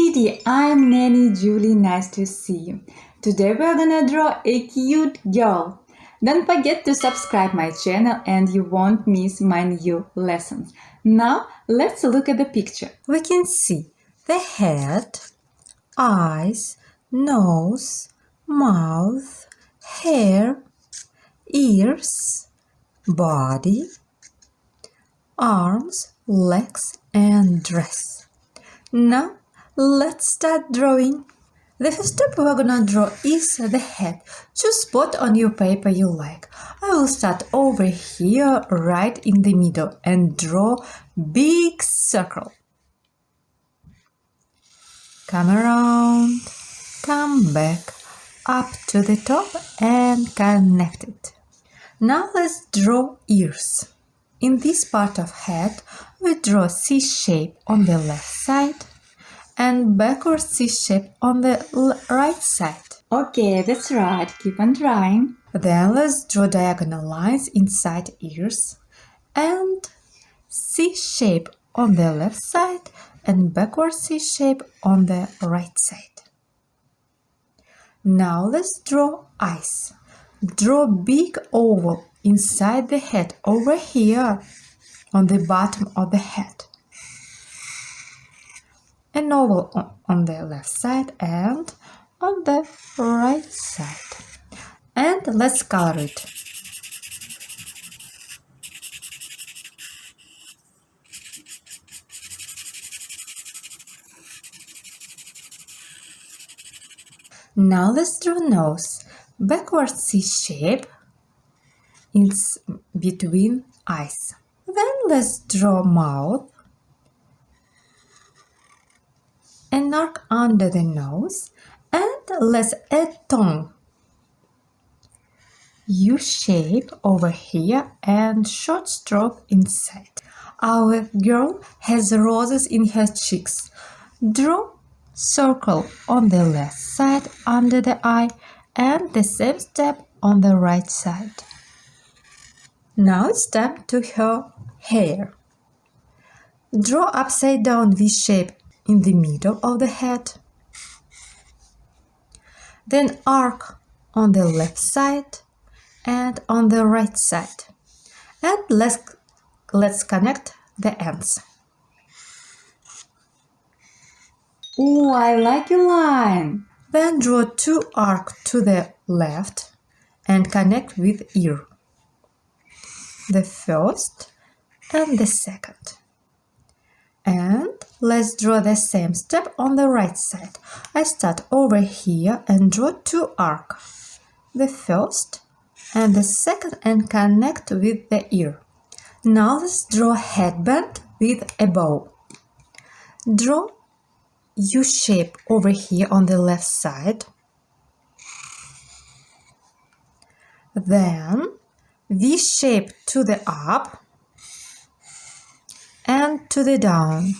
Kitty, I'm Nanny Julie. Nice to see you. Today we're gonna draw a cute girl. Don't forget to subscribe my channel and you won't miss my new lessons. Now let's look at the picture. We can see the head, eyes, nose, mouth, hair, ears, body, arms, legs and dress. Now let's start drawing. The first step we're gonna draw is the head. Choose spot on your paper you like. I will start over here right in the middle and draw big circle. Come around, come back, up to the top and connect it. Now let's draw ears. In this part of head, we draw C shape on the left side and backward C shape on the right side. Okay, that's right. Keep on drawing. Then let's draw diagonal lines inside ears and C shape on the left side and backward C shape on the right side. Now let's draw eyes. Draw big oval inside the head over here on the bottom of the head. An oval on the left side and on the right side. And let's color it. Now let's draw nose. Backward C shape in between eyes. Then let's draw mouth. An arc under the nose and let's add tongue. U shape over here and short stroke inside. Our girl has roses in her cheeks. Draw circle on the left side under the eye and the same step on the right side. Now it's time to her hair. Draw upside down V shape in the middle of the head. Then arc on the left side and on the right side. And let's connect the ends. Oh, I like your line. Then draw two arcs to the left and connect with ear. The first and the second. And let's draw the same step on the right side. I start over here and draw two arcs. The first and the second and connect with the ear. Now let's draw a headband with a bow. Draw U shape over here on the left side. Then V shape to the up and to the down.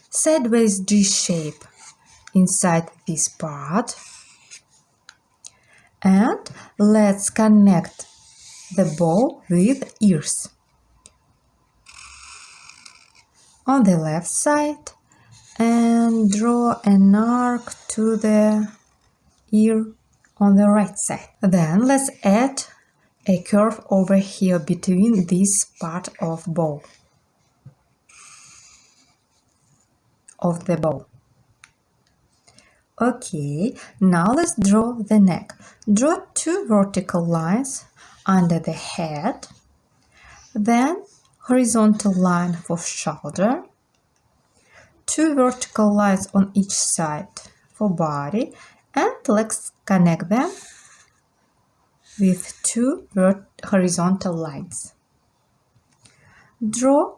Sideways G shape inside this part. And let's connect the bow with ears. On the left side and draw an arc to the ear on the right side. Then let's add a curve over here between this part of the bow. Okay, now let's draw the neck. Draw two vertical lines under the head, then horizontal line for shoulder, two vertical lines on each side for body, and let's connect them with two horizontal lines. Draw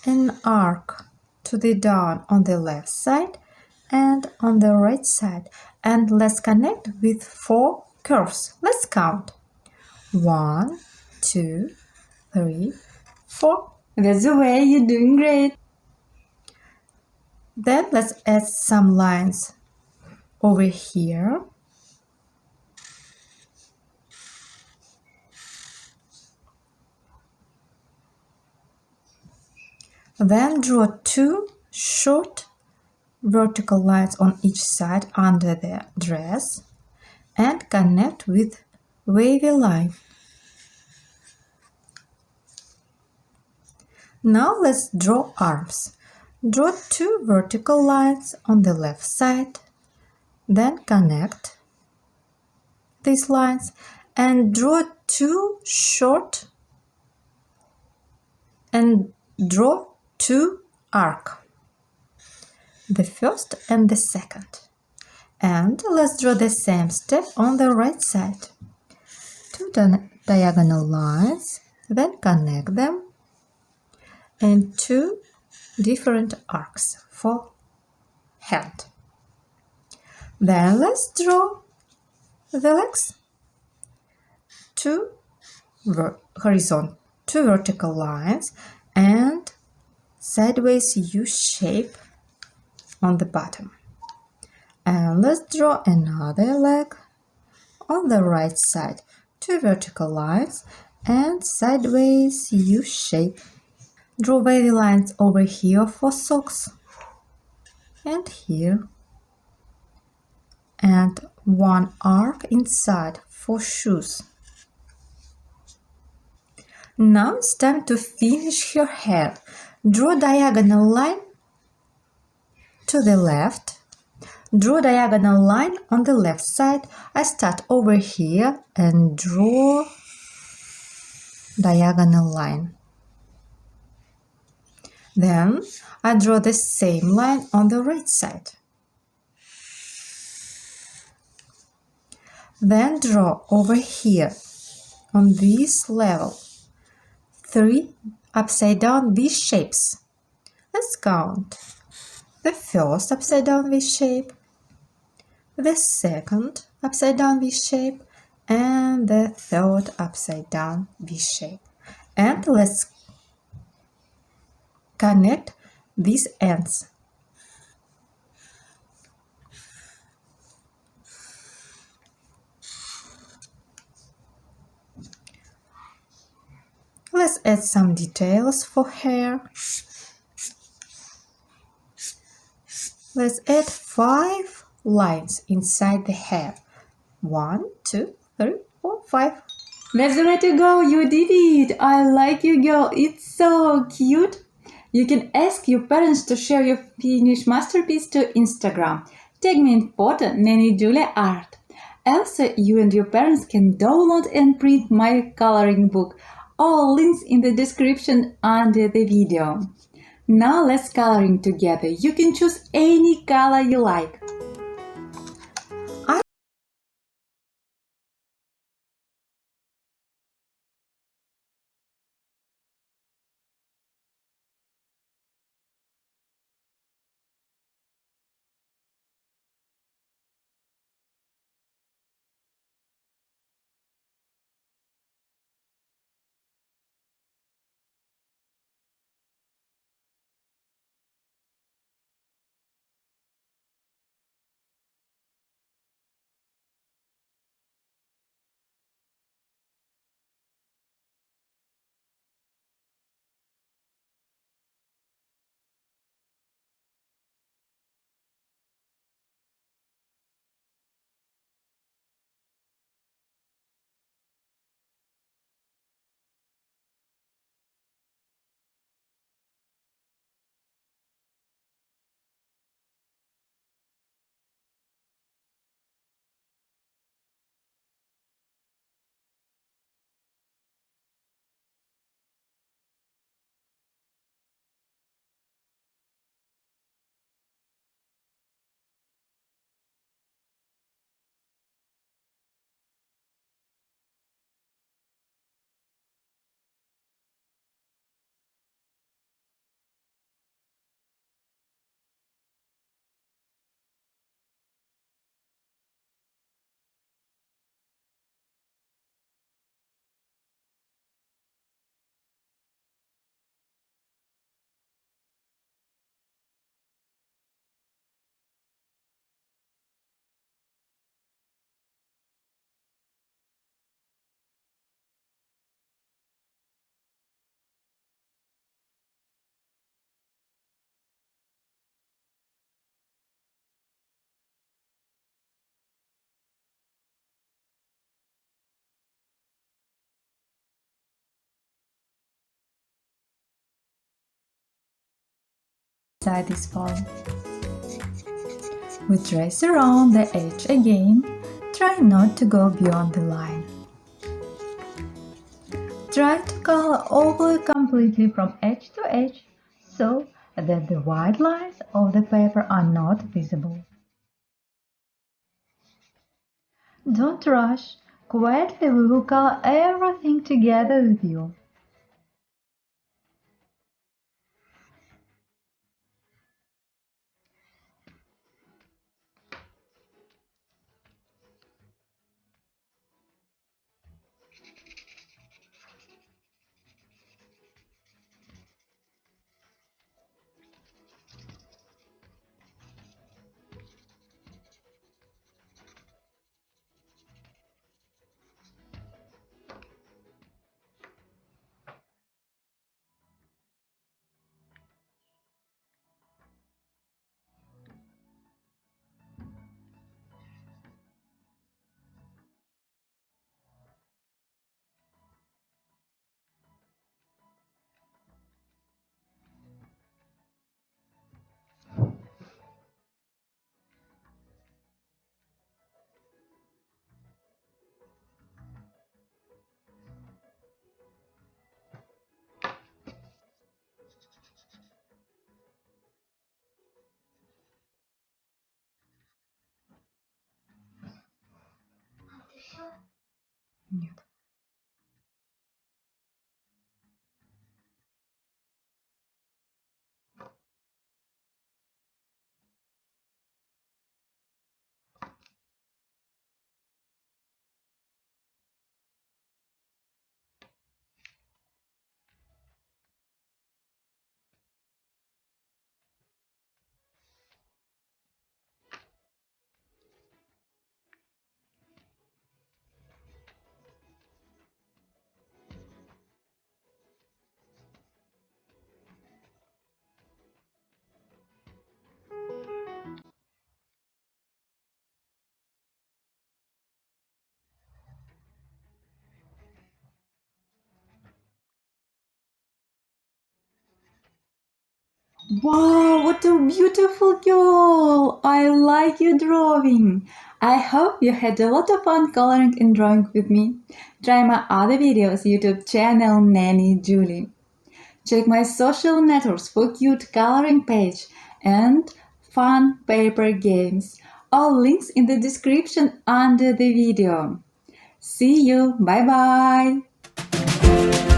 an arc to the down on the left side and on the right side, and let's connect with four curves. Let's count. 1, 2, 3, 4. That's the way. You're doing great. Then let's add some lines over here. Then draw two short vertical lines on each side under the dress and connect with wavy line. Now let's draw arms. Draw two vertical lines on the left side, then connect these lines and draw two short and draw two arcs, the first and the second. And let's draw the same step on the right side. Two diagonal lines, then connect them, and two different arcs for hand. Then let's draw the legs. Two vertical lines and sideways U shape on the bottom. And let's draw another leg on the right side. Two vertical lines and sideways U shape. Draw wavy lines over here for socks and here, and one arc inside for shoes. Now it's time to finish her hair. Draw diagonal line to the left. Draw diagonal line on the left side. I start over here and draw diagonal line. Then I draw the same line on the right side. Then draw over here on this level 3 upside down V shapes. Let's count. The first upside down V shape, the second upside down V shape, and the third upside down V shape. And let's connect these ends. Let's add some details for hair. Let's add 5 lines inside the hair. 1, 2, 3, 4, 5. That's the way to go. You did it. I like you, girl. It's so cute. You can ask your parents to share your finished masterpiece to Instagram. Tag me in photo Nanny Julie art. Also, you and your parents can download and print my coloring book. All links in the description under the video. Now let's coloring together. You can choose any color you like. tie this bow. We trace around the edge again. Try not to go beyond the line. Try to color over completely from edge to edge so that the white lines of the paper are not visible. Don't rush. Quietly we will color everything together with you. Wow, what a beautiful girl! I like your drawing. I hope you had a lot of fun coloring and drawing with me. Try my other videos, YouTube channel Nanny Julie. Check my social networks for cute coloring page and fun paper games. All links in the description under the video. See you. Bye bye.